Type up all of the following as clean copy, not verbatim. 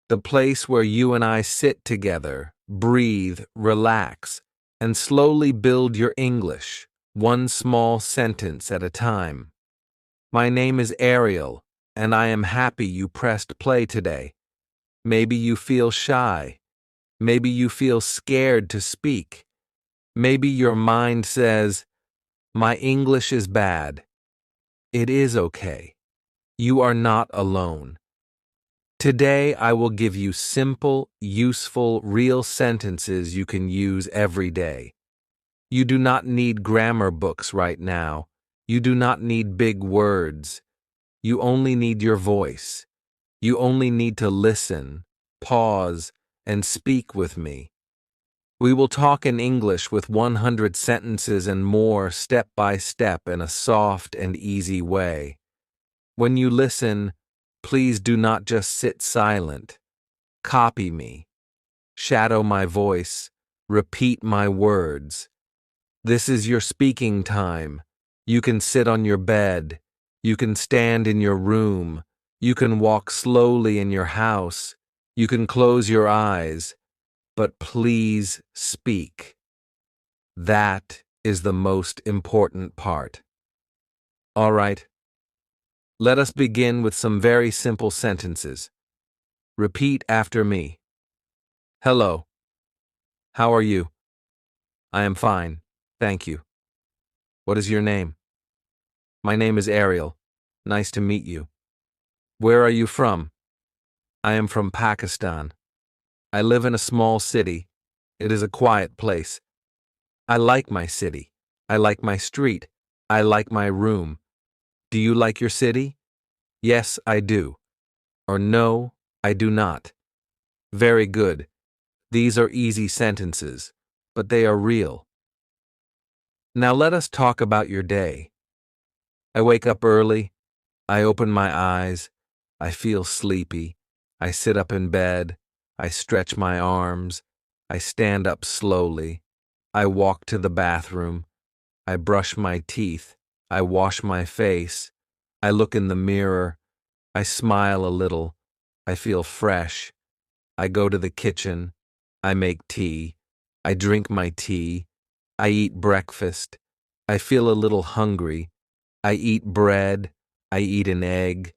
the place where you and I sit together, breathe, relax, and slowly build your English, one small sentence at a time. My name is Ariel, and I am happy you pressed play today. Maybe you feel shy. Maybe you feel scared to speak. Maybe your mind says, "My English is bad." It is okay. You are not alone. Today, I will give you simple, useful, real sentences you can use every day. You do not need grammar books right now. You do not need big words. You only need your voice. You only need to listen, pause, and speak with me. We will talk in English with 100 sentences and more step by step in a soft and easy way. When you listen, please do not just sit silent. Copy me. Shadow my voice. Repeat my words. This is your speaking time. You can sit on your bed. You can stand in your room. You can walk slowly in your house. You can close your eyes. But please speak. That is the most important part. All right. Let us begin with some very simple sentences. Repeat after me. Hello. How are you? I am fine, thank you. What is your name? My name is Ariel. Nice to meet you. Where are you from? I am from Pakistan. I live in a small city. It is a quiet place. I like my city. I like my street. I like my room. Do you like your city? Yes, I do. Or no, I do not. Very good. These are easy sentences, but they are real. Now let us talk about your day. I wake up early. I open my eyes. I feel sleepy. I sit up in bed. I stretch my arms. I stand up slowly. I walk to the bathroom. I brush my teeth. I wash my face. I look in the mirror. I smile a little. I feel fresh. I go to the kitchen. I make tea. I drink my tea. I eat breakfast. I feel a little hungry. I eat bread. I eat an egg.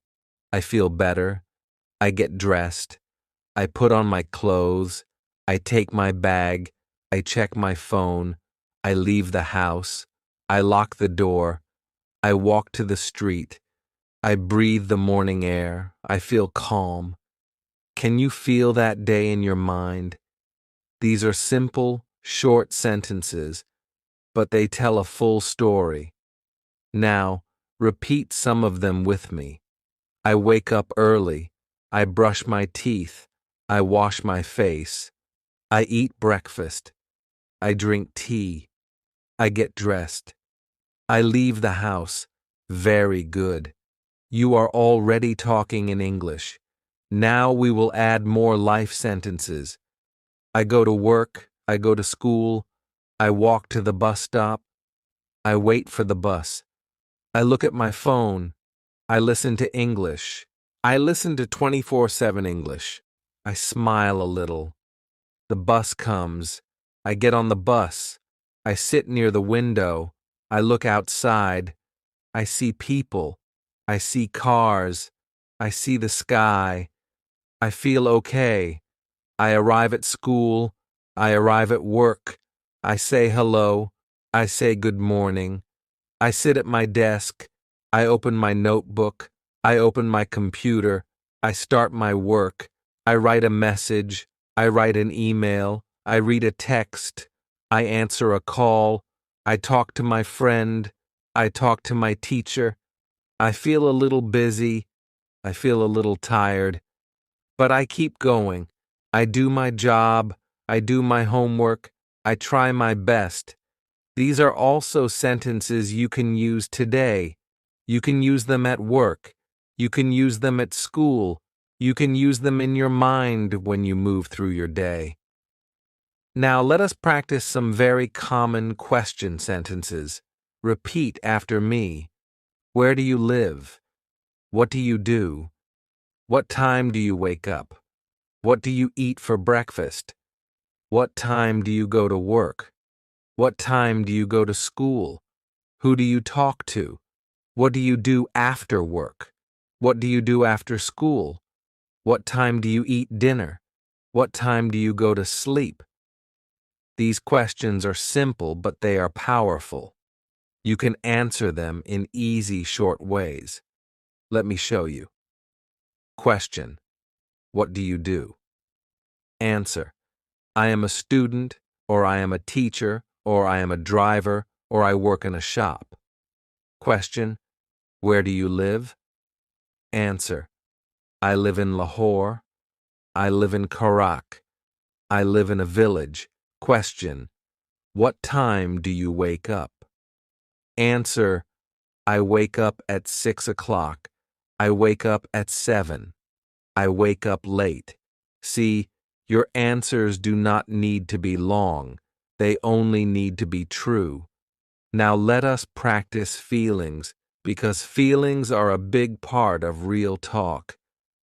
I feel better. I get dressed. I put on my clothes. I take my bag. I check my phone. I leave the house. I lock the door. I walk to the street. I breathe the morning air. I feel calm. Can you feel that day in your mind? These are simple, short sentences, but they tell a full story. Now, repeat some of them with me. I wake up early. I brush my teeth. I wash my face. I eat breakfast. I drink tea. I get dressed. I leave the house. Very good. You are already talking in English. Now we will add more life sentences. I go to work. I go to school. I walk to the bus stop. I wait for the bus. I look at my phone. I listen to English. I listen to 24/7 English. I smile a little. The bus comes. I get on the bus. I sit near the window. I look outside. I see people. I see cars. I see the sky. I feel okay. I arrive at school. I arrive at work. I say hello. I say good morning. I sit at my desk. I open my notebook. I open my computer. I start my work. I write a message. I write an email. I read a text. I answer a call. I talk to my friend. I talk to my teacher. I feel a little busy. I feel a little tired. But I keep going. I do my job. I do my homework. I try my best. These are also sentences you can use today. You can use them at work. You can use them at school. You can use them in your mind when you move through your day. Now let us practice some very common question sentences. Repeat after me. Where do you live? What do you do? What time do you wake up? What do you eat for breakfast? What time do you go to work? What time do you go to school? Who do you talk to? What do you do after work? What do you do after school? What time do you eat dinner? What time do you go to sleep? These questions are simple, but they are powerful. You can answer them in easy, short ways. Let me show you. Question: what do you do? Answer: I am a student, or I am a teacher, or I am a driver, or I work in a shop. Question: where do you live? Answer: I live in Lahore. I live in Karak. I live in a village. Question: what time do you wake up? Answer: I wake up at 6 o'clock. I wake up at 7. I wake up late. See, your answers do not need to be long. They only need to be true. Now let us practice feelings, because feelings are a big part of real talk.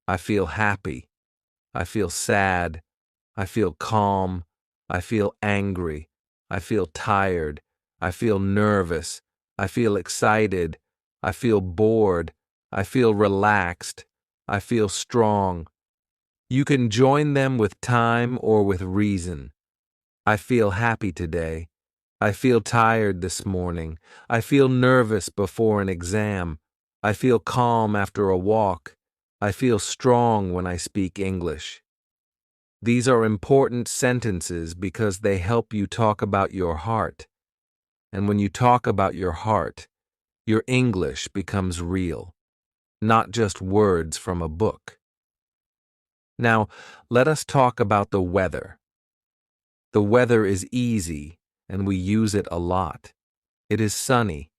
I feel happy. I feel sad. I feel calm. I feel angry. I feel tired. I feel nervous. I feel excited. I feel bored. I feel relaxed. I feel strong. You can join them with time or with reason. I feel happy today. I feel tired this morning. I feel nervous before an exam. I feel calm after a walk. I feel strong when I speak English. These are important sentences because they help you talk about your heart. And when you talk about your heart, your English becomes real, not just words from a book. Now, let us talk about the weather. The weather is easy, and we use it a lot. It is sunny.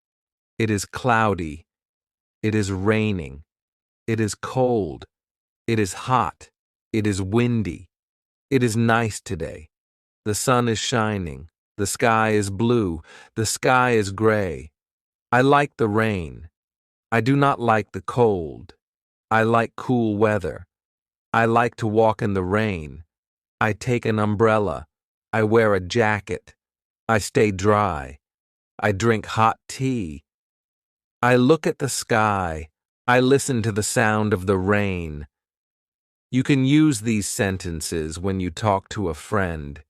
It is cloudy. It is raining. It is cold. It is hot. It is windy. It is nice today. The sun is shining. The sky is blue. The sky is gray. I like the rain. I do not like the cold. I like cool weather. I like to walk in the rain. I take an umbrella. I wear a jacket. I stay dry. I drink hot tea. I look at the sky. I listen to the sound of the rain. You can use these sentences when you talk to a friend.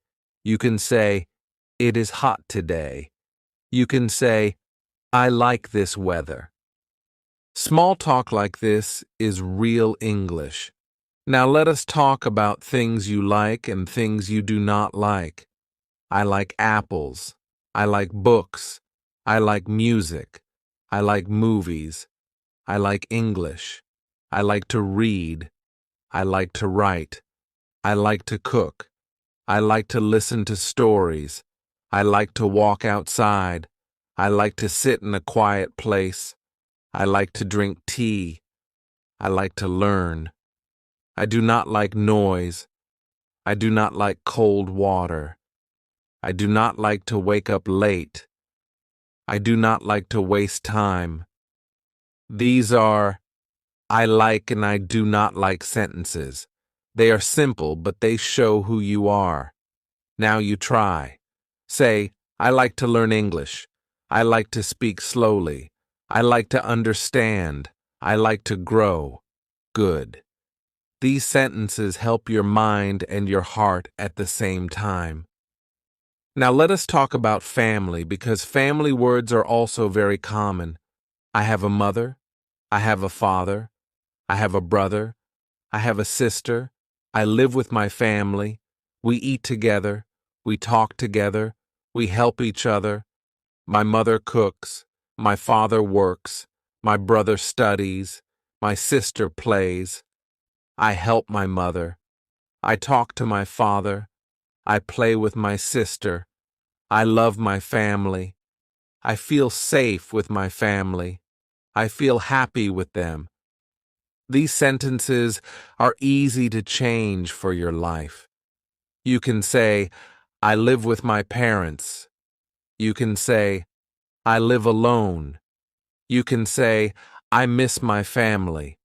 You can say, "It is hot today." You can say, "I like this weather." Small talk like this is real English. Now let us talk about things you like and things you do not like. I like apples. I like books. I like music. I like movies. I like English. I like to read. I like to write. I like to cook. I like to listen to stories. I like to walk outside. I like to sit in a quiet place. I like to drink tea. I like to learn. I do not like noise. I do not like cold water. I do not like to wake up late. I do not like to waste time. These are I like and I do not like sentences. They are simple, but they show who you are. Now you try. Say, I like to learn English. I like to speak slowly. I like to understand. I like to grow. Good. These sentences help your mind and your heart at the same time. Now let us talk about family, because family words are also very common. I have a mother. I have a father. I have a brother. I have a sister. I live with my family. We eat together. We talk together. We help each other. My mother cooks. My father works. My brother studies. My sister plays. I help my mother. I talk to my father. I play with my sister. I love my family. I feel safe with my family. I feel happy with them. These sentences are easy to change for your life. You can say, I live with my parents. You can say, I live alone. You can say, I miss my family.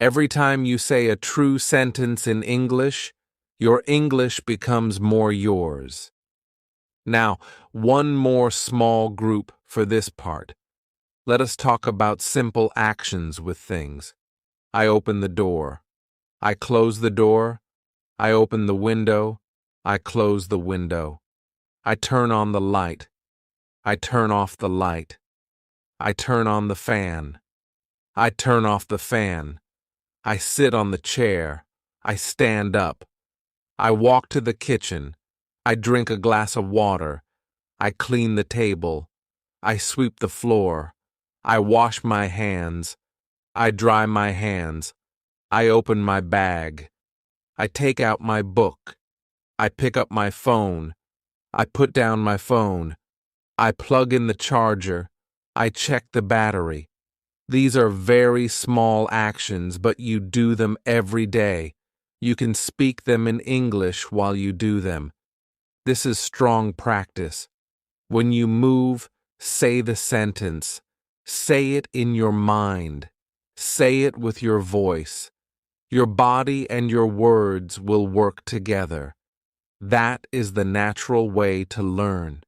Every time you say a true sentence in English, your English becomes more yours. Now, one more small group for this part. Let us talk about simple actions with things. I open the door. I close the door. I open the window. I close the window. I turn on the light. I turn off the light. I turn on the fan. I turn off the fan. I sit on the chair. I stand up. I walk to the kitchen. I drink a glass of water. I clean the table. I sweep the floor. I wash my hands. I dry my hands. I open my bag. I take out my book. I pick up my phone. I put down my phone. I plug in the charger. I check the battery. These are very small actions, but you do them every day. You can speak them in English while you do them. This is strong practice. When you move, say the sentence. Say it in your mind. Say it with your voice. Your body and your words will work together. That is the natural way to learn.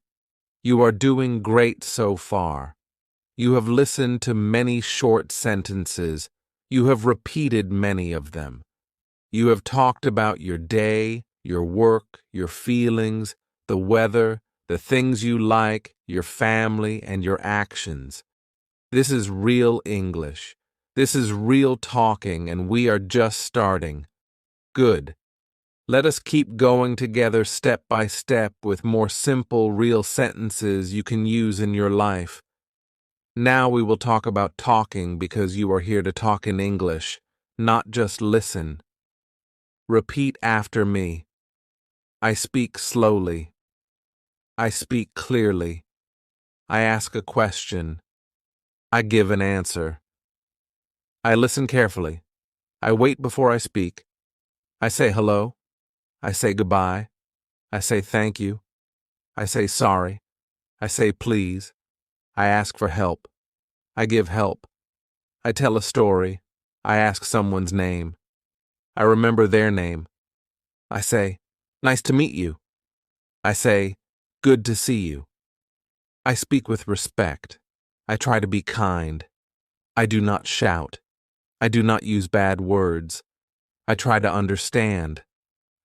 You are doing great so far. You have listened to many short sentences. You have repeated many of them. You have talked about your day, your work, your feelings, the weather, the things you like, your family, and your actions. This is real English. This is real talking, and we are just starting. Good. Let us keep going together step by step with more simple, real sentences you can use in your life. Now we will talk about talking because you are here to talk in English, not just listen. Repeat after me. I speak slowly. I speak clearly. I ask a question. I give an answer. I listen carefully. I wait before I speak. I say hello. I say goodbye. I say thank you. I say sorry. I say please. I ask for help. I give help. I tell a story. I ask someone's name. I remember their name. I say, nice to meet you. I say, good to see you. I speak with respect. I try to be kind. I do not shout. I do not use bad words. I try to understand.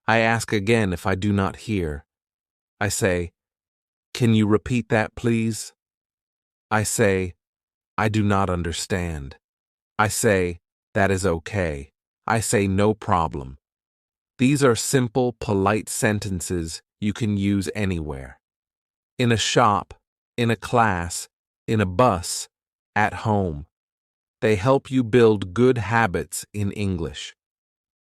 I ask again if I do not hear. I say, can you repeat that, please? I say, I do not understand. I say, that is okay. I say, no problem. These are simple, polite sentences you can use anywhere. In a shop, in a class, in a bus, at home. They help you build good habits in English.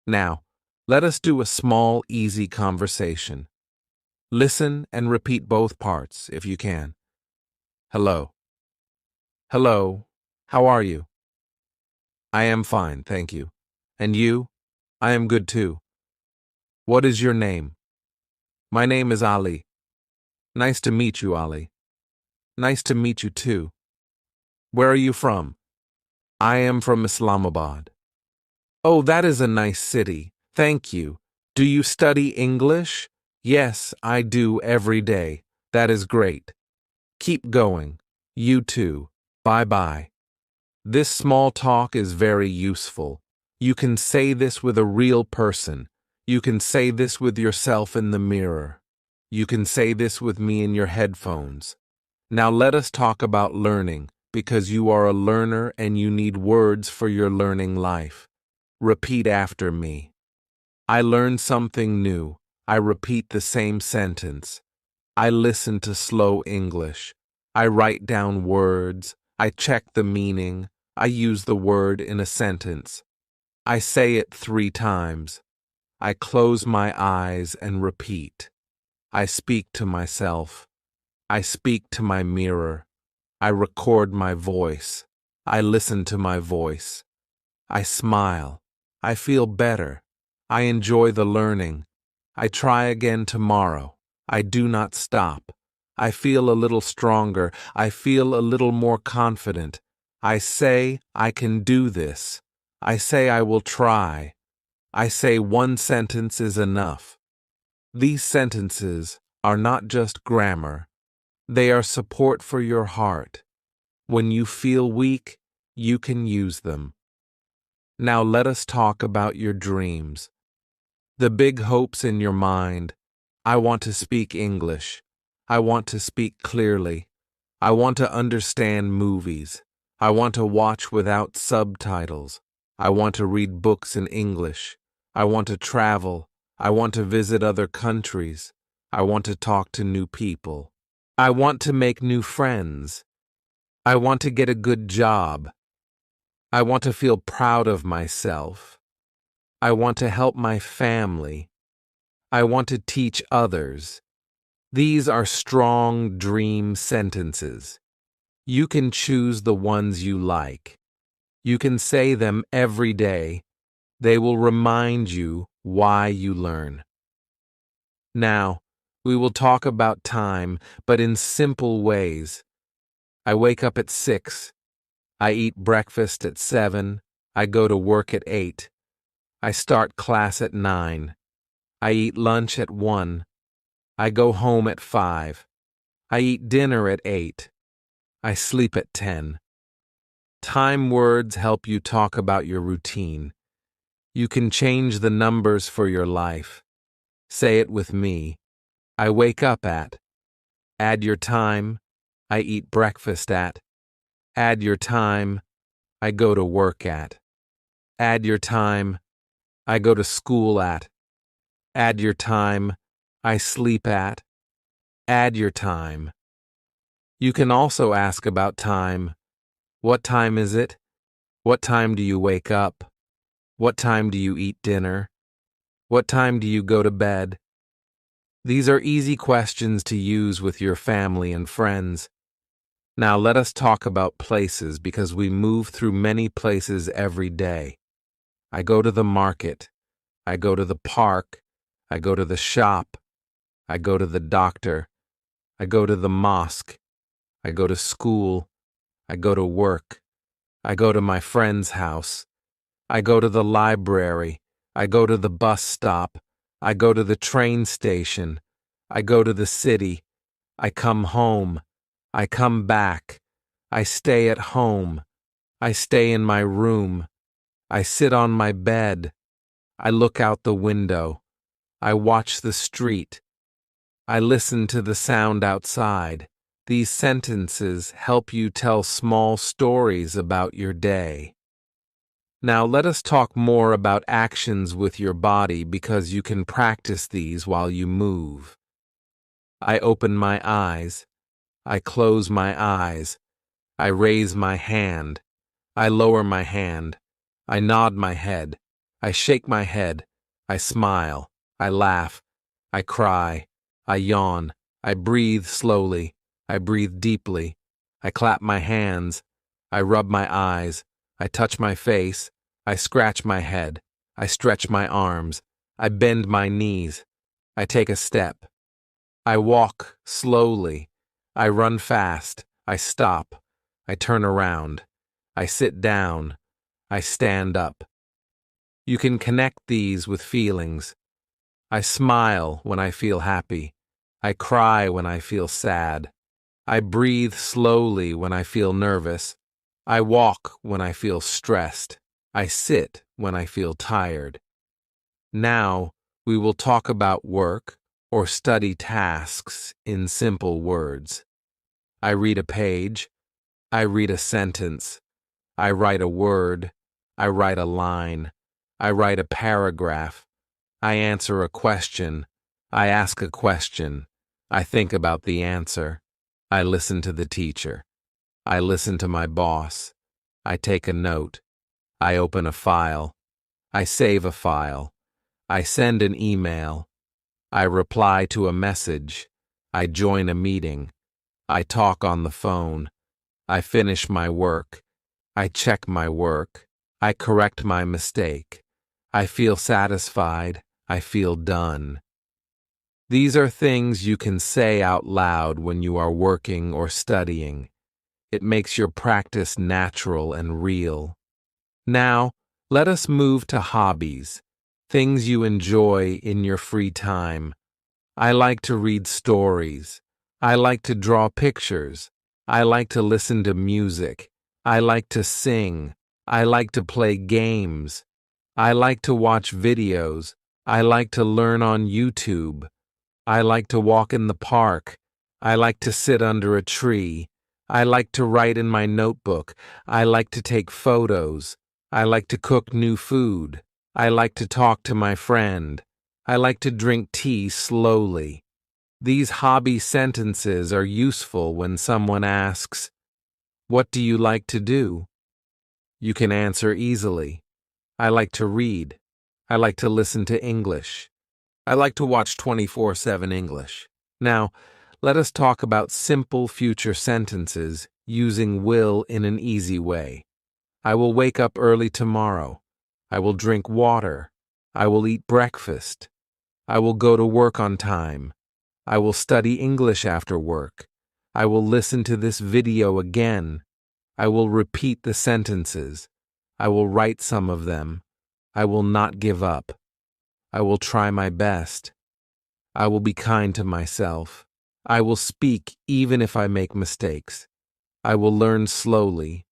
Now, let us do a small, easy conversation. Listen and repeat both parts if you can. Hello. Hello. How are you? I am fine, thank you. And you? I am good too. What is your name? My name is Ali. Nice to meet you, Ali. Nice to meet you too. Where are you from? I am from Islamabad. Oh, that is a nice city. Thank you. Do you study English? Yes, I do every day. That is great. Keep going. You too. Bye-bye. This small talk is very useful. You can say this with a real person. You can say this with yourself in the mirror. You can say this with me in your headphones. Now let us talk about learning, because you are a learner and you need words for your learning life. Repeat after me. I learn something new. I repeat the same sentence. I listen to slow English. I write down words. I check the meaning. I use the word in a sentence. I say it 3 times. I close my eyes and repeat. I speak to myself. I speak to my mirror. I record my voice. I listen to my voice. I smile. I feel better. I enjoy the learning. I try again tomorrow. I do not stop. I feel a little stronger. I feel a little more confident. I say, I can do this. I say I will try. I say one sentence is enough. These sentences are not just grammar. They are support for your heart. When you feel weak, you can use them. Now let us talk about your dreams. The big hopes in your mind. I want to speak English. I want to speak clearly. I want to understand movies. I want to watch without subtitles. I want to read books in English. I want to travel. I want to visit other countries. I want to talk to new people. I want to make new friends. I want to get a good job. I want to feel proud of myself. I want to help my family. I want to teach others. These are strong dream sentences. You can choose the ones you like. You can say them every day. They will remind you why you learn. Now, we will talk about time, but in simple ways. I wake up at 6. I eat breakfast at 7. I go to work at 8. I start class at 9. I eat lunch at 1. I go home at 5. I eat dinner at 8. I sleep at 10. Time words help you talk about your routine. You can change the numbers for your life. Say it with me. I wake up at. Add your time. I eat breakfast at. Add your time. I go to work at. Add your time. I go to school at. Add your time. I sleep at. Add your time. You can also ask about time. What time is it? What time do you wake up? What time do you eat dinner? What time do you go to bed? These are easy questions to use with your family and friends. Now let us talk about places because we move through many places every day. I go to the market. I go to the park. I go to the shop. I go to the doctor. I go to the mosque. I go to school. I go to work. I go to my friend's house. I go to the library. I go to the bus stop. I go to the train station. I go to the city. I come home. I come back. I stay at home. I stay in my room. I sit on my bed. I look out the window. I watch the street. I listen to the sound outside. These sentences help you tell small stories about your day. Now let us talk more about actions with your body because you can practice these while you move. I open my eyes. I close my eyes. I raise my hand. I lower my hand. I nod my head. I shake my head. I smile. I laugh. I cry. I yawn. I breathe slowly. I breathe deeply. I clap my hands. I rub my eyes. I touch my face. I scratch my head. I stretch my arms. I bend my knees. I take a step. I walk slowly. I run fast. I stop. I turn around. I sit down. I stand up. You can connect these with feelings. I smile when I feel happy. I cry when I feel sad. I breathe slowly when I feel nervous. I walk when I feel stressed. I sit when I feel tired. Now, we will talk about work or study tasks in simple words. I read a page. I read a sentence. I write a word. I write a line. I write a paragraph. I answer a question. I ask a question. I think about the answer. I listen to the teacher. I listen to my boss. I take a note. I open a file. I save a file. I send an email. I reply to a message. I join a meeting. I talk on the phone. I finish my work. I check my work. I correct my mistake. I feel satisfied. I feel done. These are things you can say out loud when you are working or studying. It makes your practice natural and real. Now, Let us move to hobbies, things you enjoy in your free time. I like to read stories. I like to draw pictures. I like to listen to music. I like to sing. I like to play games. I like to watch videos. I like to learn on YouTube. I like to walk in the park. I like to sit under a tree. I like to write in my notebook. I like to take photos. I like to cook new food. I like to talk to my friend. I like to drink tea slowly. These hobby sentences are useful when someone asks, "What do you like to do?" You can answer easily. I like to read. I like to listen to English. I like to watch 24/7 English. Now, let us talk about simple future sentences using will in an easy way. I will wake up early tomorrow. I will drink water. I will eat breakfast. I will go to work on time. I will study English after work. I will listen to this video again. I will repeat the sentences. I will write some of them. I will not give up. I will try my best. I will be kind to myself. I will speak even if I make mistakes. I will learn slowly.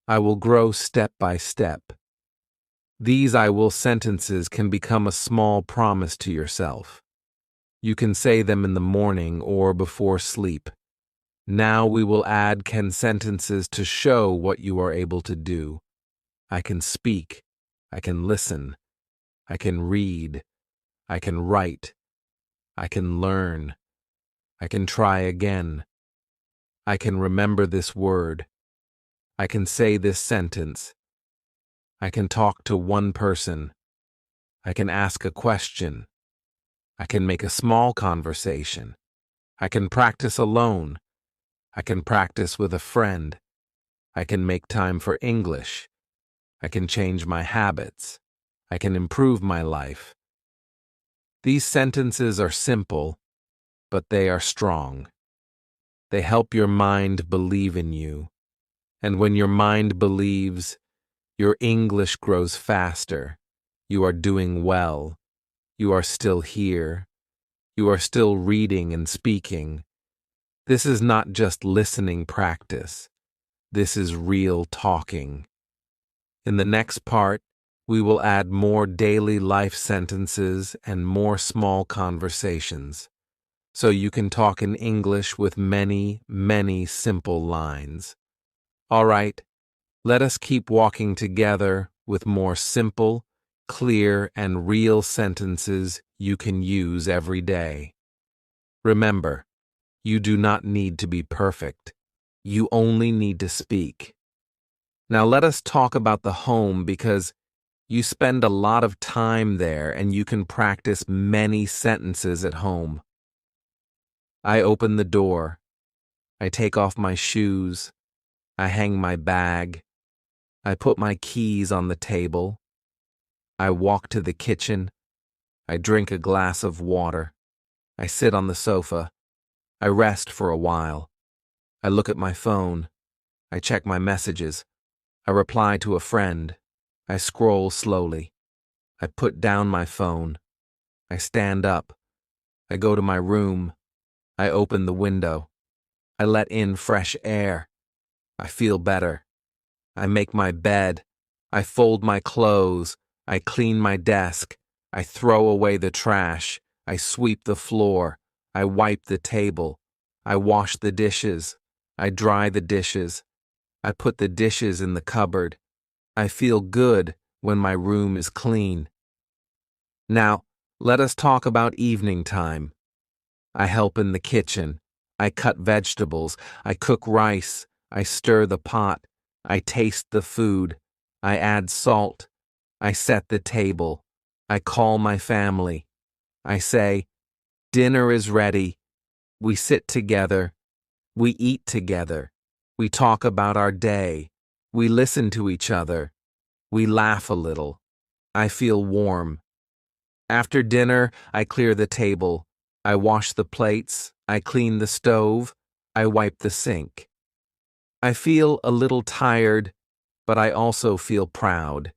I will grow step by step. These I will sentences can become a small promise to yourself. You can say them in the morning or before sleep. Now we will add can sentences to show what you are able to do. I can speak. I can listen. I can read. I can write. I can learn. I can try again. I can remember this word. I can say this sentence. I can talk to one person. I can ask a question. I can make a small conversation. I can practice alone. I can practice with a friend. I can make time for English. I can change my habits. I can improve my life. These sentences are simple, but they are strong. They help your mind believe in you. And when your mind believes, your English grows faster. You are doing well. You are still here. You are still reading and speaking. This is not just listening practice. This is real talking. In the next part, we will add more daily life sentences and more small conversations, so you can talk in English with many, many simple lines. All right, let us keep walking together with more simple, clear, and real sentences you can use every day. Remember, you do not need to be perfect. You only need to speak. Now let us talk about the home because you spend a lot of time there and you can practice many sentences at home. I open the door. I take off my shoes. I hang my bag. I put my keys on the table. I walk to the kitchen. I drink a glass of water. I sit on the sofa. I rest for a while. I look at my phone. I check my messages. I reply to a friend. I scroll slowly. I put down my phone. I stand up. I go to my room. I open the window. I let in fresh air. I feel better. I make my bed. I fold my clothes. I clean my desk. I throw away the trash. I sweep the floor. I wipe the table. I wash the dishes. I dry the dishes. I put the dishes in the cupboard. I feel good when my room is clean. Now, let us talk about evening time. I help in the kitchen. I cut vegetables. I cook rice. I stir the pot. I taste the food. I add salt. I set the table. I call my family. I say, "Dinner is ready." We sit together. We eat together. We talk about our day. We listen to each other. We laugh a little. I feel warm. After dinner, I clear the table. I wash the plates. I clean the stove. I wipe the sink. I feel a little tired, but I also feel proud.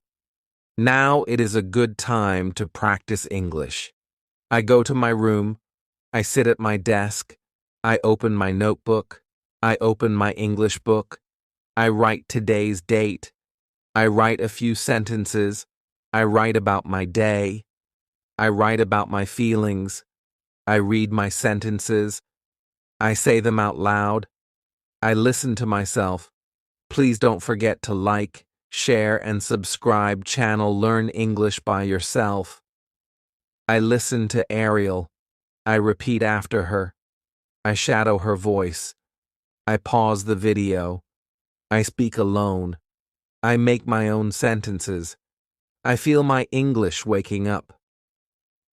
Now it is a good time to practice English. I go to my room, I sit at my desk, I open my notebook, I open my English book, I write today's date, I write a few sentences, I write about my day, I write about my feelings, I read my sentences, I say them out loud, I listen to myself. Please don't forget to like, share, and subscribe channel Learn English by Yourself. I listen to Ariel. I repeat after her. I shadow her voice. I pause the video. I speak alone. I make my own sentences. I feel my English waking up.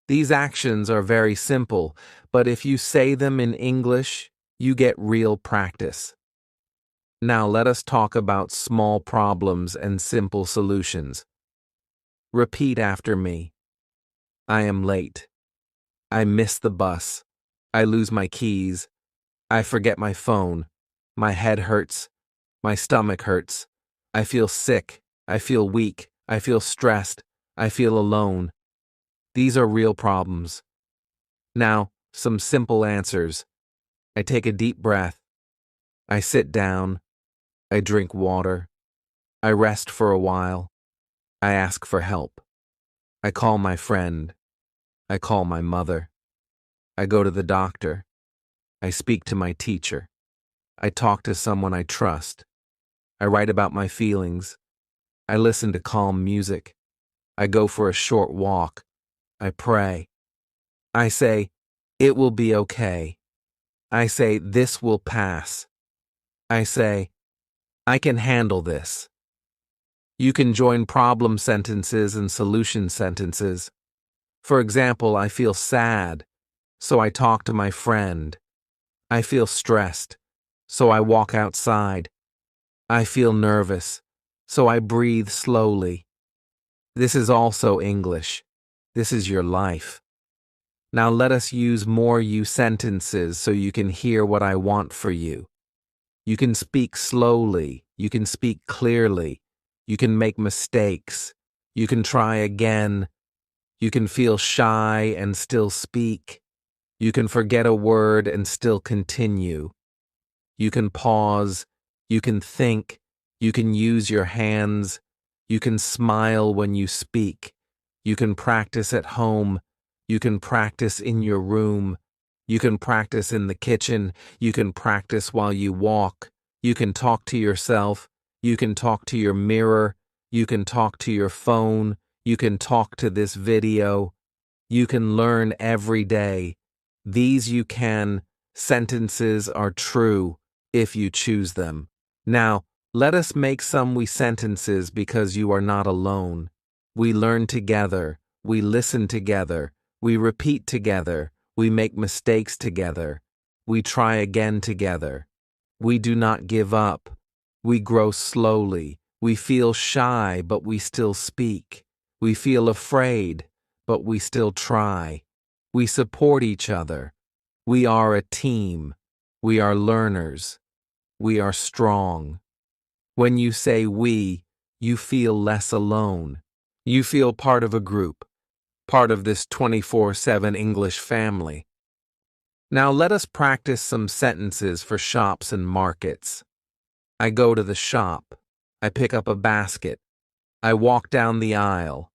These actions are very simple, but if you say them in English, you get real practice. Now let us talk about small problems and simple solutions. Repeat after me. I am late. I miss the bus. I lose my keys. I forget my phone. My head hurts. My stomach hurts. I feel sick. I feel weak. I feel stressed. I feel alone. These are real problems. Now, some simple answers. I take a deep breath. I sit down. I drink water. I rest for a while. I ask for help. I call my friend. I call my mother. I go to the doctor. I speak to my teacher. I talk to someone I trust. I write about my feelings. I listen to calm music. I go for a short walk. I pray. I say, it will be okay. I say, this will pass. I say, I can handle this. You can join problem sentences and solution sentences. For example, I feel sad, so I talk to my friend. I feel stressed, so I walk outside. I feel nervous, so I breathe slowly. This is also English. This is your life. Now let us use more you sentences so you can hear what I want for you. You can speak slowly. You can speak clearly. You can make mistakes. You can try again. You can feel shy and still speak. You can forget a word and still continue. You can pause. You can think. You can use your hands. You can smile when you speak. You can practice at home. You can practice in your room. You can practice in the kitchen. You can practice while you walk. You can talk to yourself. You can talk to your mirror. You can talk to your phone. You can talk to this video. You can learn every day. These you can. Sentences are true if you choose them. Now, let us make some we sentences because you are not alone. We learn together. We listen together. We repeat together. We make mistakes together. We try again together. We do not give up. We grow slowly. We feel shy, but we still speak. We feel afraid, but we still try. We support each other. We are a team. We are learners. We are strong. When you say we, you feel less alone. You feel part of a group, part of this 24/7 English family. Now let us practice some sentences for shops and markets. I go to the shop. I pick up a basket. I walk down the aisle.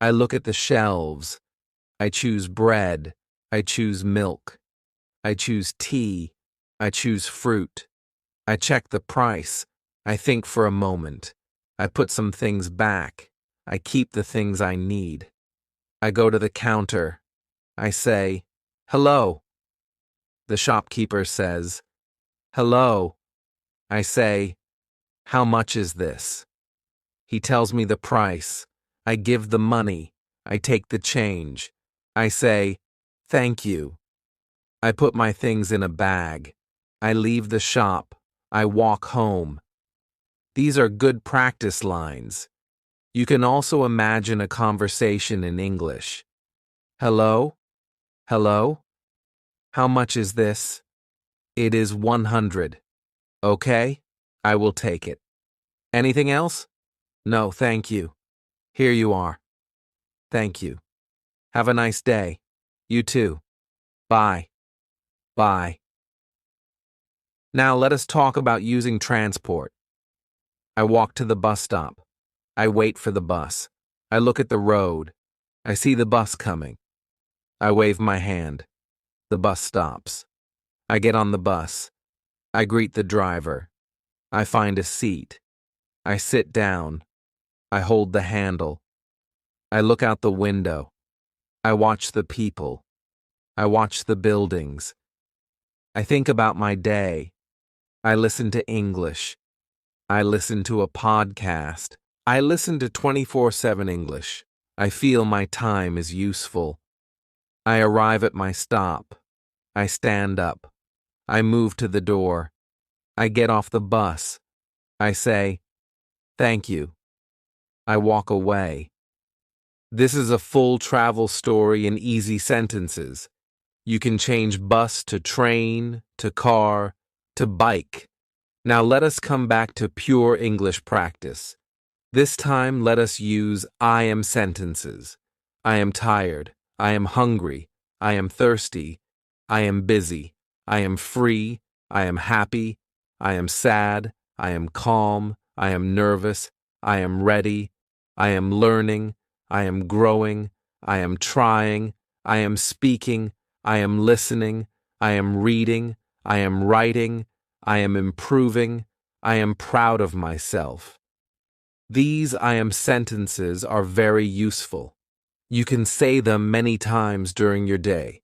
I look at the shelves. I choose bread. I choose milk. I choose tea. I choose fruit. I check the price. I think for a moment. I put some things back. I keep the things I need. I go to the counter. I say, hello. The shopkeeper says, hello. I say, how much is this? He tells me the price. I give the money. I take the change. I say, thank you. I put my things in a bag. I leave the shop. I walk home. These are good practice lines. You can also imagine a conversation in English. Hello? Hello? How much is this? It is 100. Okay? I will take it. Anything else? No, thank you. Here you are. Thank you. Have a nice day. You too. Bye. Bye. Now let us talk about using transport. I walk to the bus stop. I wait for the bus. I look at the road. I see the bus coming. I wave my hand. The bus stops. I get on the bus. I greet the driver. I find a seat. I sit down. I hold the handle. I look out the window. I watch the people. I watch the buildings. I think about my day. I listen to English. I listen to a podcast. I listen to 24/7 English. I feel my time is useful. I arrive at my stop. I stand up. I move to the door. I get off the bus. I say, "Thank you." I walk away. This is a full travel story in easy sentences. You can change bus to train, to car, to bike. Now let us come back to pure English practice. This time let us use I am sentences. I am tired. I am hungry. I am thirsty. I am busy. I am free. I am happy. I am sad. I am calm. I am nervous. I am ready. I am learning. I am growing. I am trying. I am speaking. I am listening. I am reading. I am writing. I am improving. I am proud of myself. These I am sentences are very useful. You can say them many times during your day.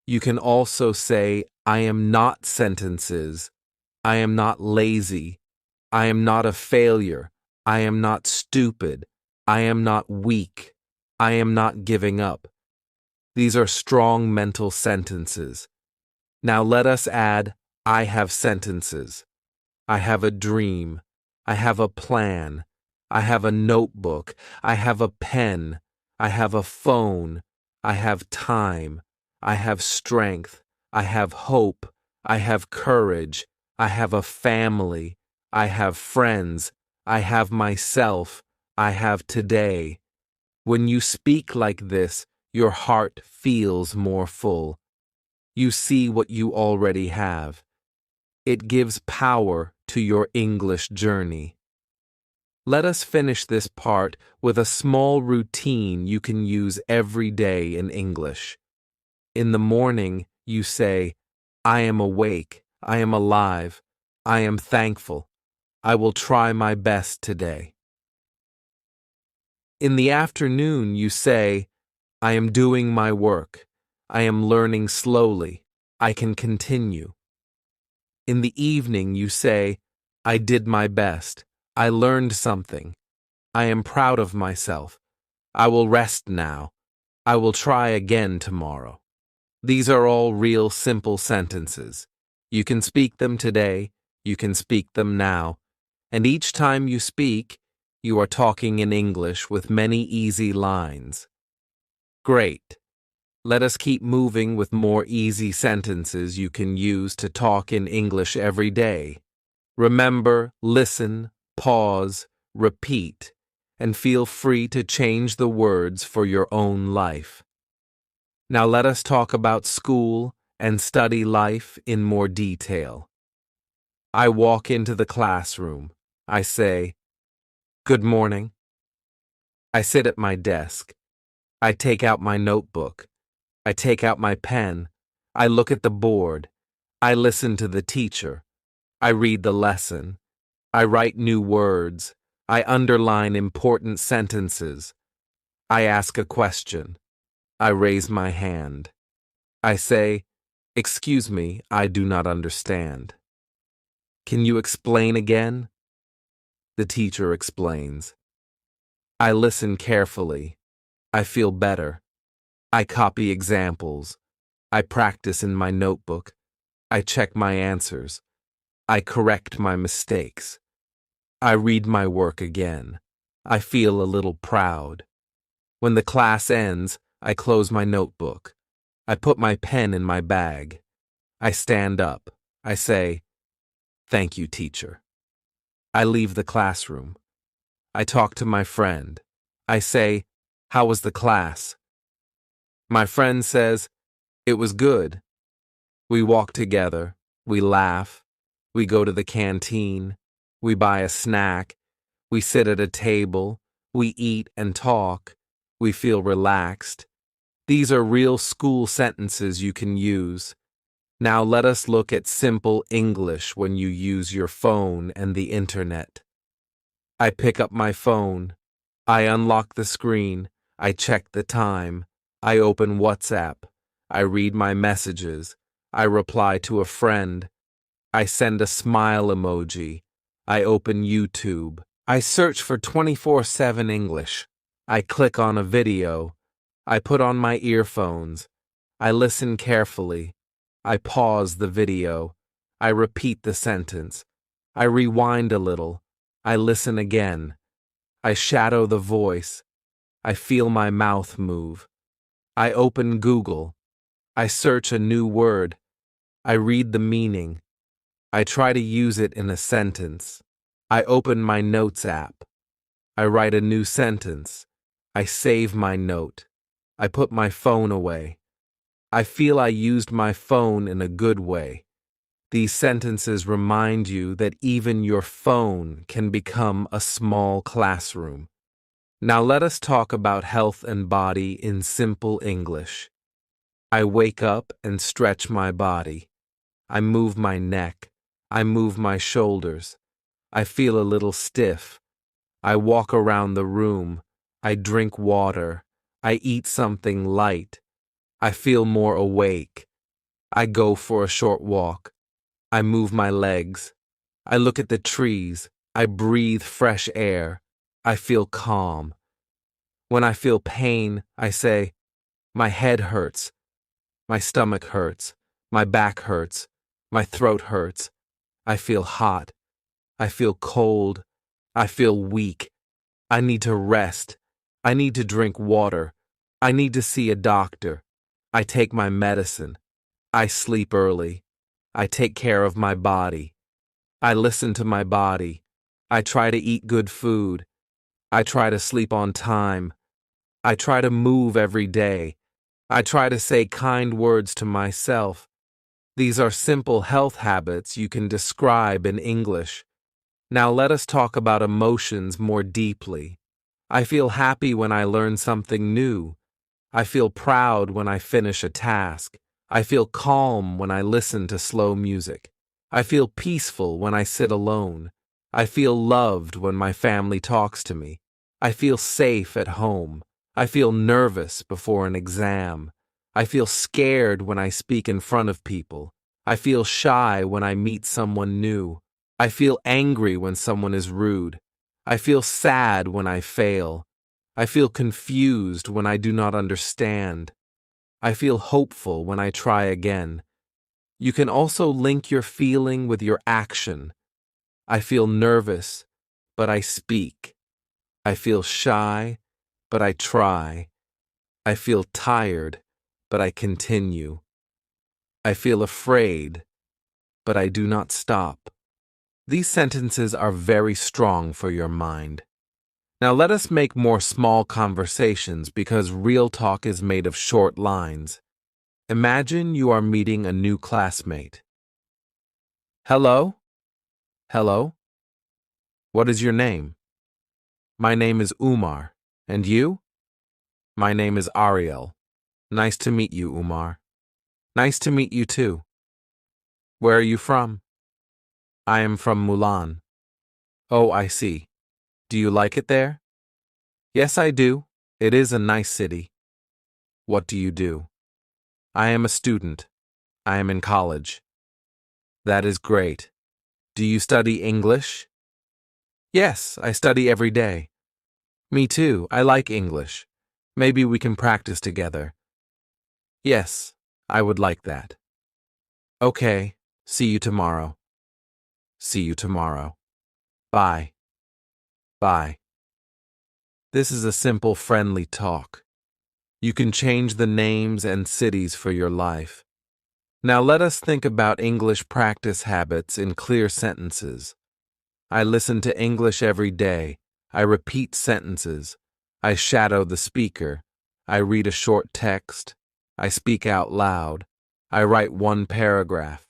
You can also say I am not sentences. I am not lazy. I am not a failure. I am not stupid. I am not weak. I am not giving up. These are strong mental sentences. Now let us add I have sentences. I have a dream. I have a plan. I have a notebook. I have a pen. I have a phone. I have time. I have strength. I have hope. I have courage. I have a family. I have friends. I have myself. I have today. When you speak like this, your heart feels more full. You see what you already have. It gives power to your English journey. Let us finish this part with a small routine you can use every day in English. In the morning, you say, I am awake, I am alive, I am thankful, I will try my best today. In the afternoon, you say, I am doing my work, I am learning slowly, I can continue. In the evening, you say, I did my best, I learned something, I am proud of myself, I will rest now, I will try again tomorrow. These are all real simple sentences. You can speak them today, you can speak them now, and each time you speak, you are talking in English with many easy lines. Great. Let us keep moving with more easy sentences you can use to talk in English every day. Remember, listen, pause, repeat, and feel free to change the words for your own life. Now let us talk about school and study life in more detail. I walk into the classroom. I say, Good morning. I sit at my desk. I take out my notebook. I take out my pen. I look at the board. I listen to the teacher. I read the lesson. I write new words. I underline important sentences. I ask a question. I raise my hand. I say, Excuse me, I do not understand. Can you explain again? The teacher explains. I listen carefully. I feel better. I copy examples. I practice in my notebook. I check my answers. I correct my mistakes. I read my work again. I feel a little proud. When the class ends, I close my notebook. I put my pen in my bag. I stand up. I say, Thank you, teacher. I leave the classroom. I talk to my friend. I say, "How was the class?" My friend says, "It was good." We walk together, we laugh, we go to the canteen, we buy a snack, we sit at a table, we eat and talk, we feel relaxed. These are real school sentences you can use. Now let us look at simple English when you use your phone and the internet. I pick up my phone. I unlock the screen. I check the time. I open WhatsApp. I read my messages. I reply to a friend. I send a smile emoji. I open YouTube. I search for 24/7 English. I click on a video. I put on my earphones. I listen carefully. I pause the video. I repeat the sentence. I rewind a little. I listen again. I shadow the voice. I feel my mouth move. I open Google. I search a new word. I read the meaning. I try to use it in a sentence. I open my notes app. I write a new sentence. I save my note. I put my phone away. I feel I used my phone in a good way. These sentences remind you that even your phone can become a small classroom. Now let us talk about health and body in simple English. I wake up and stretch my body. I move my neck. I move my shoulders. I feel a little stiff. I walk around the room. I drink water. I eat something light. I feel more awake. I go for a short walk. I move my legs. I look at the trees. I breathe fresh air. I feel calm. When I feel pain, I say, my head hurts. My stomach hurts. My back hurts. My throat hurts. I feel hot. I feel cold. I feel weak. I need to rest. I need to drink water. I need to see a doctor. I take my medicine. I sleep early. I take care of my body. I listen to my body. I try to eat good food. I try to sleep on time. I try to move every day. I try to say kind words to myself. These are simple health habits you can describe in English. Now let us talk about emotions more deeply. I feel happy when I learn something new. I feel proud when I finish a task. I feel calm when I listen to slow music. I feel peaceful when I sit alone. I feel loved when my family talks to me. I feel safe at home. I feel nervous before an exam. I feel scared when I speak in front of people. I feel shy when I meet someone new. I feel angry when someone is rude. I feel sad when I fail. I feel confused when I do not understand. I feel hopeful when I try again. You can also link your feeling with your action. I feel nervous, but I speak. I feel shy, but I try. I feel tired, but I continue. I feel afraid, but I do not stop. These sentences are very strong for your mind. Now let us make more small conversations because real talk is made of short lines. Imagine you are meeting a new classmate. Hello? Hello? What is your name? My name is Umar. And you? My name is Ariel. Nice to meet you, Umar. Nice to meet you too. Where are you from? I am from Mulan. Oh, I see. Do you like it there? Yes, I do. It is a nice city. What do you do? I am a student. I am in college. That is great. Do you study English? Yes, I study every day. Me too. I like English. Maybe we can practice together. Yes, I would like that. Okay, see you tomorrow. See you tomorrow. Bye. Bye. This is a simple, friendly talk. You can change the names and cities for your life. Now let us think about English practice habits in clear sentences. I listen to English every day. I repeat sentences. I shadow the speaker. I read a short text. I speak out loud. I write one paragraph.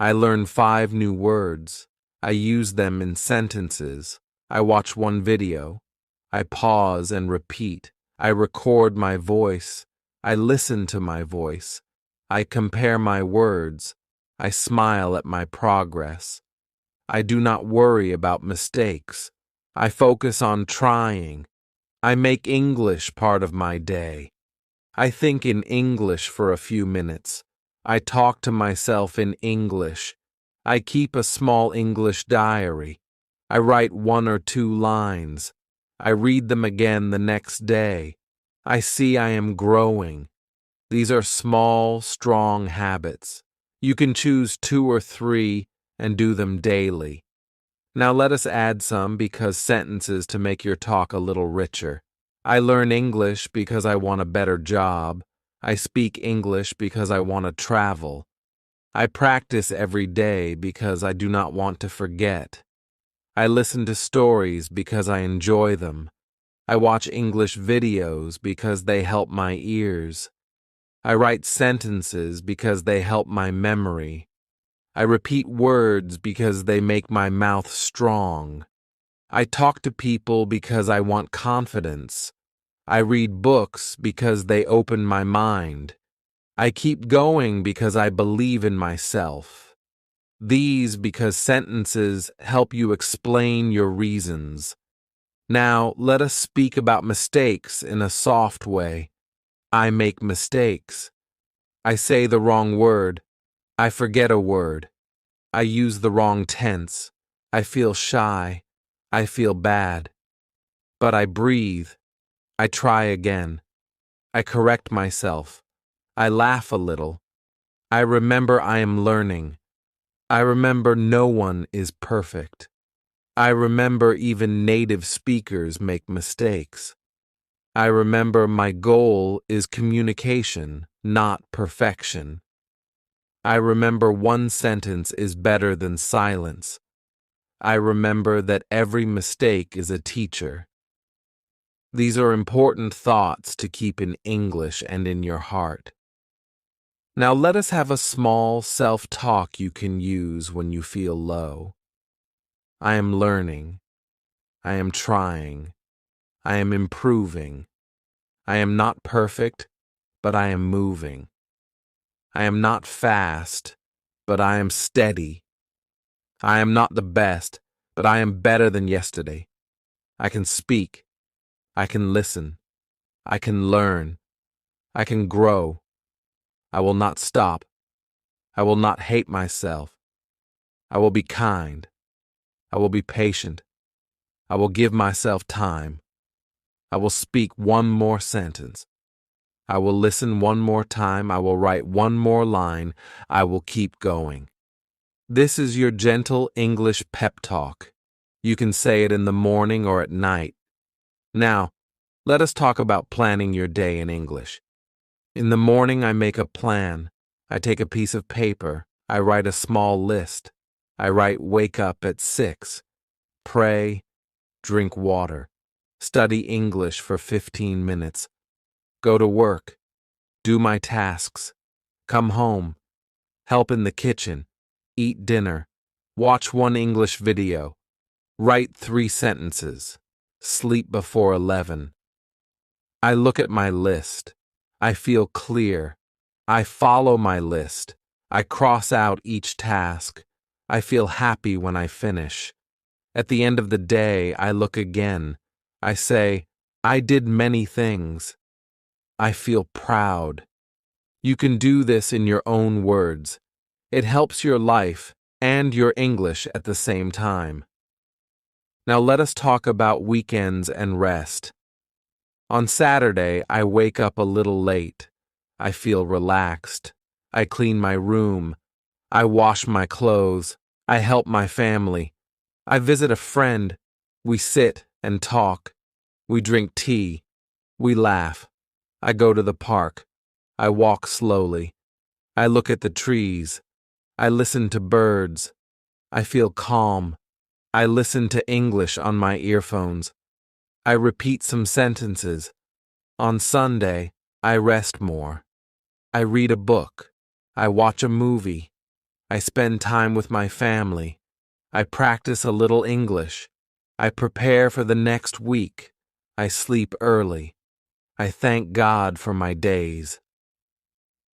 I learn 5 new words. I use them in sentences. I watch one video. I pause and repeat. I record my voice. I listen to my voice. I compare my words. I smile at my progress. I do not worry about mistakes. I focus on trying. I make English part of my day. I think in English for a few minutes. I talk to myself in English. I keep a small English diary. I write 1 or 2 lines. I read them again the next day. I see I am growing. These are small, strong habits. You can choose 2 or 3 and do them daily. Now let us add some because sentences to make your talk a little richer. I learn English because I want a better job. I speak English because I want to travel. I practice every day because I do not want to forget. I listen to stories because I enjoy them. I watch English videos because they help my ears. I write sentences because they help my memory. I repeat words because they make my mouth strong. I talk to people because I want confidence. I read books because they open my mind. I keep going because I believe in myself. These because sentences help you explain your reasons. Now, let us speak about mistakes in a soft way. I make mistakes. I say the wrong word. I forget a word. I use the wrong tense. I feel shy. I feel bad. But I breathe. I try again. I correct myself. I laugh a little. I remember I am learning. I remember no one is perfect. I remember even native speakers make mistakes. I remember my goal is communication, not perfection. I remember one sentence is better than silence. I remember that every mistake is a teacher. These are important thoughts to keep in English and in your heart. Now let us have a small self-talk you can use when you feel low. I am learning. I am trying. I am improving. I am not perfect, but I am moving. I am not fast, but I am steady. I am not the best, but I am better than yesterday. I can speak. I can listen. I can learn. I can grow. I will not stop. I will not hate myself. I will be kind. I will be patient. I will give myself time. I will speak one more sentence. I will listen one more time. I will write one more line. I will keep going. This is your gentle English pep talk. You can say it in the morning or at night. Now, let us talk about planning your day in English. In the morning, I make a plan. I take a piece of paper. I write a small list. I write wake up at 6. Pray. Drink water. Study English for 15 minutes. Go to work. Do my tasks. Come home. Help in the kitchen. Eat dinner. Watch one English video. Write 3 sentences. Sleep before 11. I look at my list. I feel clear. I follow my list. I cross out each task. I feel happy when I finish. At the end of the day, I look again. I say, I did many things. I feel proud. You can do this in your own words. It helps your life and your English at the same time. Now let us talk about weekends and rest. On Saturday, I wake up a little late. I feel relaxed. I clean my room. I wash my clothes. I help my family. I visit a friend. We sit and talk. We drink tea. We laugh. I go to the park. I walk slowly. I look at the trees. I listen to birds. I feel calm. I listen to English on my earphones. I repeat some sentences. On Sunday, I rest more. I read a book. I watch a movie. I spend time with my family. I practice a little English. I prepare for the next week. I sleep early. I thank God for my days.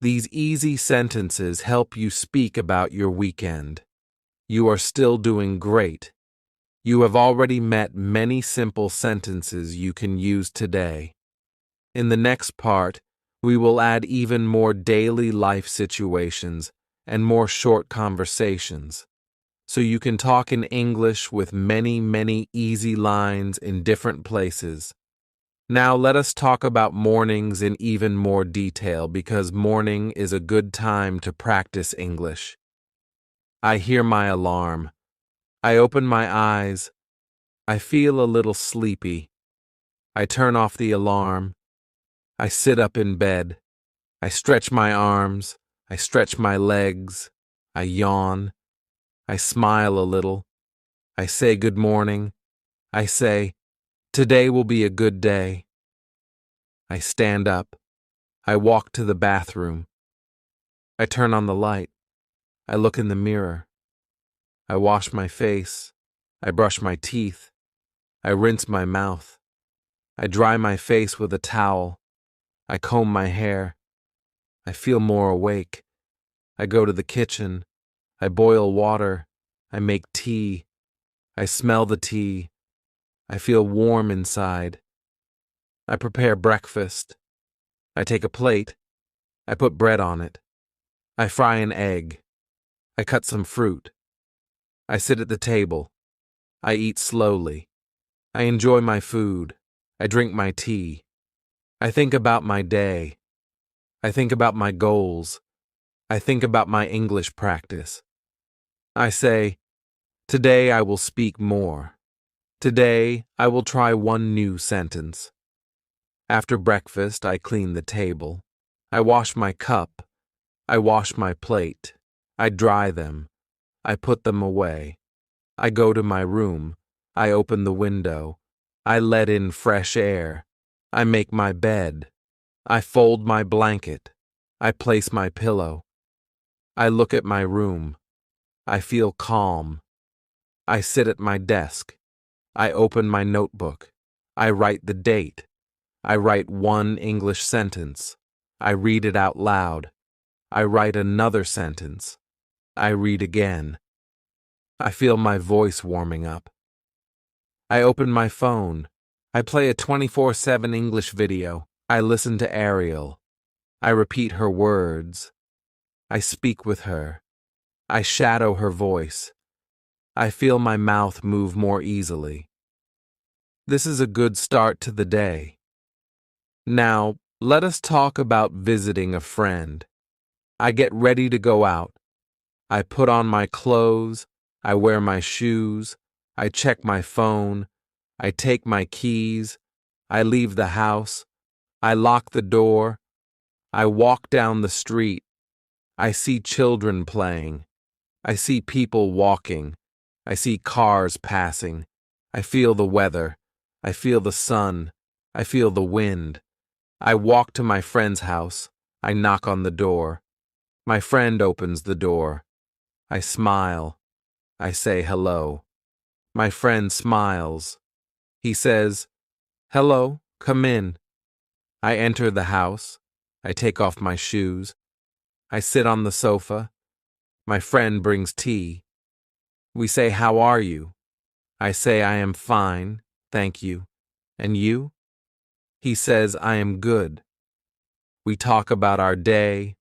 These easy sentences help you speak about your weekend. You are still doing great. You have already met many simple sentences you can use today. In the next part, we will add even more daily life situations and more short conversations, so you can talk in English with many easy lines in different places. Now let us talk about mornings in even more detail because morning is a good time to practice English. I hear my alarm. I open my eyes. I feel a little sleepy. I turn off the alarm. I sit up in bed. I stretch my arms. I stretch my legs. I yawn. I smile a little. I say good morning. I say, today will be a good day. I stand up. I walk to the bathroom. I turn on the light. I look in the mirror. I wash my face. I brush my teeth. I rinse my mouth. I dry my face with a towel. I comb my hair. I feel more awake. I go to the kitchen. I boil water. I make tea. I smell the tea. I feel warm inside. I prepare breakfast. I take a plate. I put bread on it. I fry an egg. I cut some fruit. I sit at the table. I eat slowly. I enjoy my food. I drink my tea. I think about my day. I think about my goals. I think about my English practice. I say, today I will speak more. Today I will try one new sentence. After breakfast, I clean the table. I wash my cup. I wash my plate. I dry them. I put them away. I go to my room. I open the window. I let in fresh air. I make my bed. I fold my blanket. I place my pillow. I look at my room. I feel calm. I sit at my desk. I open my notebook. I write the date. I write one English sentence. I read it out loud. I write another sentence. I read again. I feel my voice warming up. I open my phone. I play a 24/7 English video. I listen to Ariel. I repeat her words. I speak with her. I shadow her voice. I feel my mouth move more easily. This is a good start to the day. Now, let us talk about visiting a friend. I get ready to go out. I put on my clothes. I wear my shoes. I check my phone. I take my keys. I leave the house. I lock the door. I walk down the street. I see children playing. I see people walking. I see cars passing. I feel the weather. I feel the sun. I feel the wind. I walk to my friend's house. I knock on the door. My friend opens the door. I smile. I say hello. My friend smiles. He says, hello, come in. I enter the house. I take off my shoes. I sit on the sofa. My friend brings tea. We say, how are you? I say, I am fine, thank you. And you? He says, I am good. We talk about our day.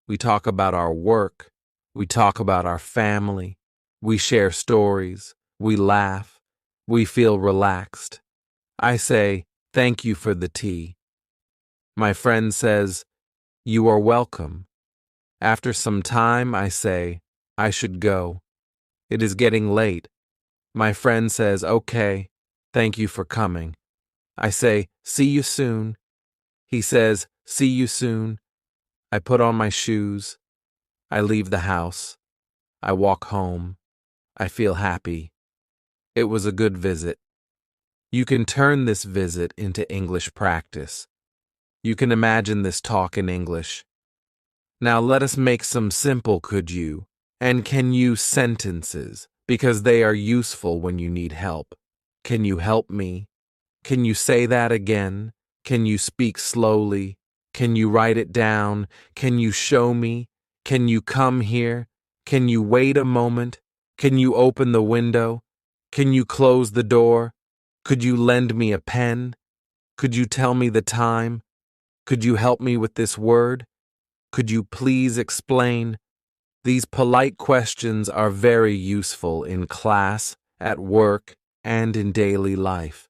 We talk about our work. We talk about our family. We share stories. We laugh. We feel relaxed. I say, thank you for the tea. My friend says, you are welcome. After some time, I say, I should go. It is getting late. My friend says, okay, thank you for coming. I say, see you soon. He says, see you soon. I put on my shoes. I leave the house. I walk home. I feel happy. It was a good visit. You can turn this visit into English practice. You can imagine this talk in English. Now let us make some simple could you and can you sentences because they are useful when you need help. Can you help me? Can you say that again? Can you speak slowly? Can you write it down? Can you show me? Can you come here? Can you wait a moment? Can you open the window? Can you close the door? Could you lend me a pen? Could you tell me the time? Could you help me with this word? Could you please explain? These polite questions are very useful in class, at work, and in daily life.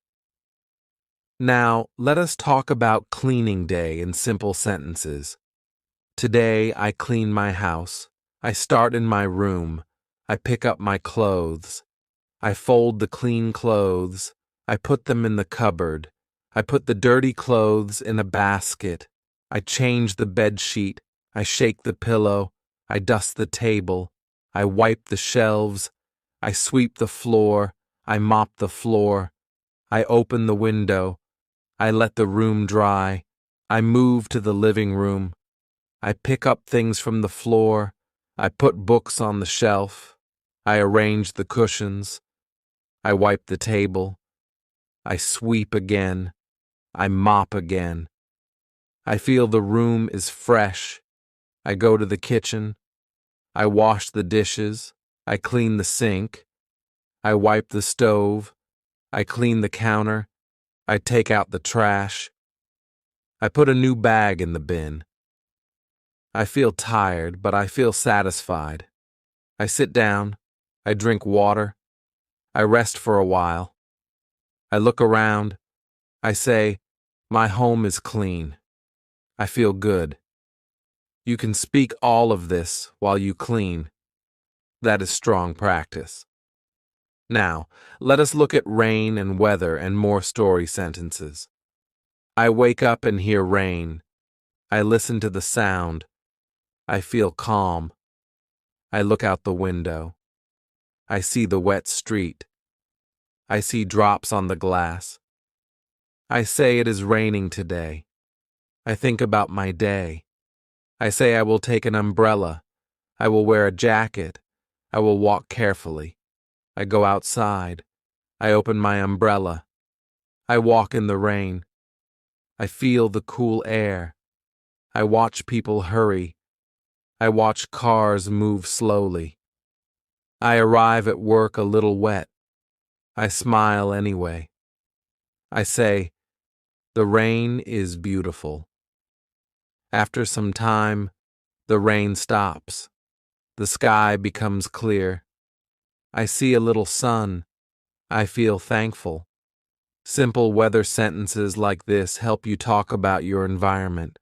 Now, let us talk about cleaning day in simple sentences. Today, I clean my house. I start in my room. I pick up my clothes. I fold the clean clothes. I put them in the cupboard. I put the dirty clothes in a basket. I change the bed sheet. I shake the pillow. I dust the table. I wipe the shelves. I sweep the floor. I mop the floor. I open the window. I let the room dry. I move to the living room. I pick up things from the floor. I put books on the shelf. I arrange the cushions. I wipe the table. I sweep again. I mop again. I feel the room is fresh. I go to the kitchen. I wash the dishes. I clean the sink. I wipe the stove. I clean the counter. I take out the trash. I put a new bag in the bin. I feel tired, but I feel satisfied. I sit down. I drink water. I rest for a while. I look around. I say, my home is clean. I feel good. You can speak all of this while you clean. That is strong practice. Now, let us look at rain and weather and more story sentences. I wake up and hear rain. I listen to the sound. I feel calm. I look out the window. I see the wet street. I see drops on the glass. I say it is raining today. I think about my day. I say I will take an umbrella. I will wear a jacket. I will walk carefully. I go outside. I open my umbrella. I walk in the rain. I feel the cool air. I watch people hurry. I watch cars move slowly. I arrive at work a little wet. I smile anyway. I say, the rain is beautiful. After some time, the rain stops. The sky becomes clear. I see a little sun. I feel thankful. Simple weather sentences like this help you talk about your environment.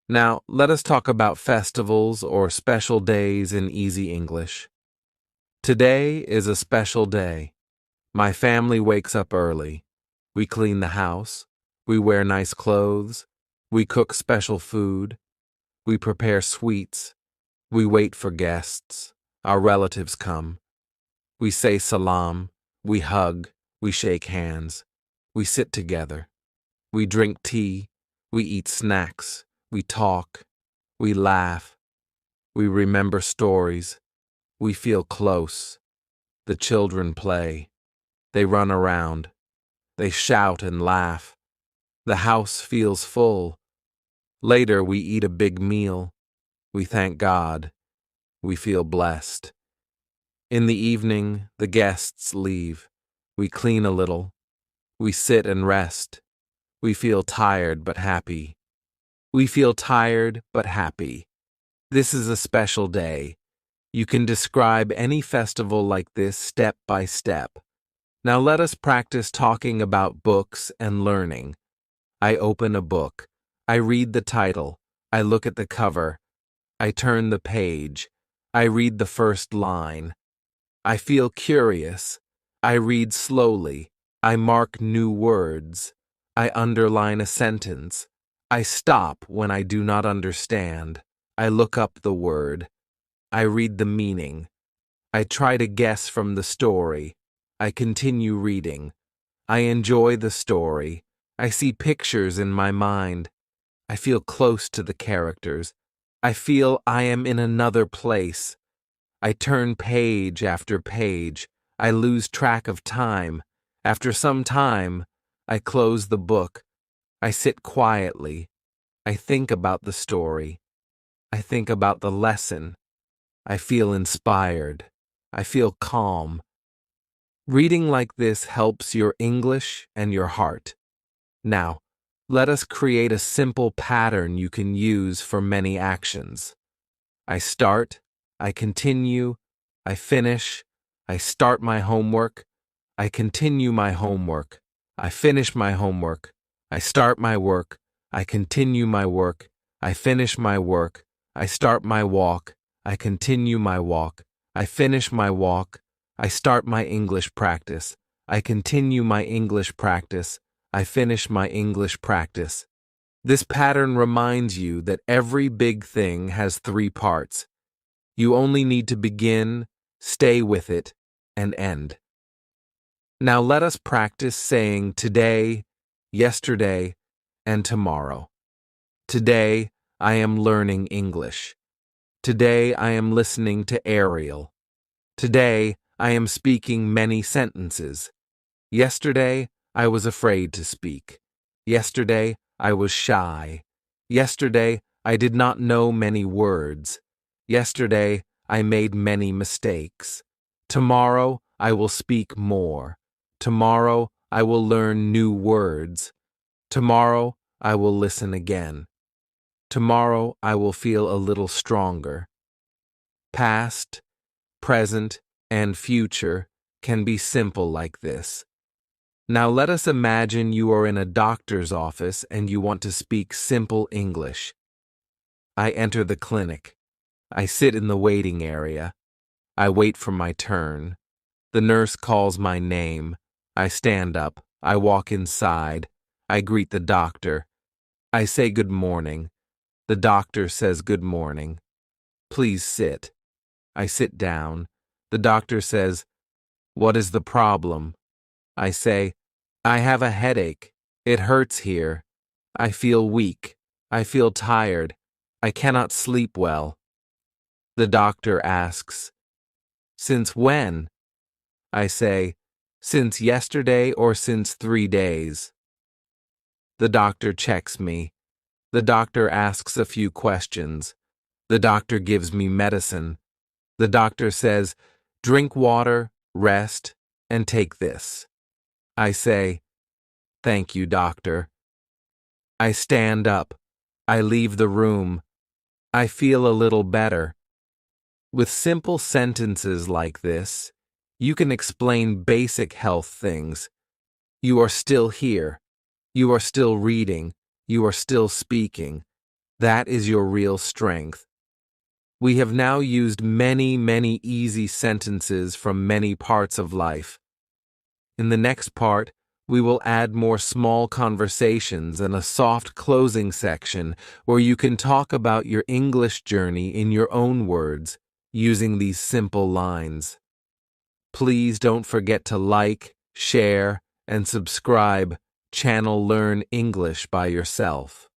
Now, let us talk about festivals or special days in easy English. Today is a special day. My family wakes up early. We clean the house. We wear nice clothes. We cook special food. We prepare sweets. We wait for guests. Our relatives come. We say salam. We hug. We shake hands. We sit together. We drink tea. We eat snacks. We talk. We laugh. We remember stories. We feel close. The children play. They run around. They shout and laugh. The house feels full. Later, we eat a big meal. We thank God. We feel blessed. In the evening, the guests leave. We clean a little. We sit and rest. We feel tired but happy. We feel tired but happy. This is a special day. You can describe any festival like this step by step. Now let us practice talking about books and learning. I open a book. I read the title. I look at the cover. I turn the page. I read the first line. I feel curious. I read slowly. I mark new words. I underline a sentence. I stop when I do not understand. I look up the word. I read the meaning. I try to guess from the story. I continue reading. I enjoy the story. I see pictures in my mind. I feel close to the characters. I feel I am in another place. I turn page after page. I lose track of time. After some time, I close the book. I sit quietly. I think about the story. I think about the lesson. I feel inspired. I feel calm. Reading like this helps your English and your heart. Now, let us create a simple pattern you can use for many actions. I start, I continue, I finish, I start my homework, I continue my homework, I finish my homework, I start my work, I continue my work, I finish my work, I start my walk, I continue my walk, I finish my walk, I start my English practice, I continue my English practice, I finish my English practice. This pattern reminds you that every big thing has 3 parts. You only need to begin, stay with it, and end. Now let us practice saying today, yesterday, and tomorrow. Today, I am learning English. Today, I am listening to Ariel. Today, I am speaking many sentences. Yesterday, I was afraid to speak. Yesterday, I was shy. Yesterday, I did not know many words. Yesterday, I made many mistakes. Tomorrow, I will speak more. Tomorrow, I will learn new words. Tomorrow, I will listen again. Tomorrow, I will feel a little stronger. Past, present, and future can be simple like this. Now let us imagine you are in a doctor's office and you want to speak simple English. I enter the clinic. I sit in the waiting area. I wait for my turn. The nurse calls my name. I stand up. I walk inside. I greet the doctor. I say good morning. The doctor says good morning. Please sit. I sit down. The doctor says, "What is the problem?" I say, "I have a headache. It hurts here. I feel weak. I feel tired. I cannot sleep well." The doctor asks, "Since when?" I say, "Since yesterday or since 3 days." The doctor checks me. The doctor asks a few questions. The doctor gives me medicine. The doctor says, "Drink water, rest, and take this." I say, "Thank you, doctor." I stand up. I leave the room. I feel a little better. With simple sentences like this, you can explain basic health things. You are still here. You are still reading. You are still speaking. That is your real strength. We have now used many easy sentences from many parts of life. In the next part, we will add more small conversations and a soft closing section where you can talk about your English journey in your own words, using these simple lines. Please don't forget to like, share, and subscribe Channel Learn English by yourself.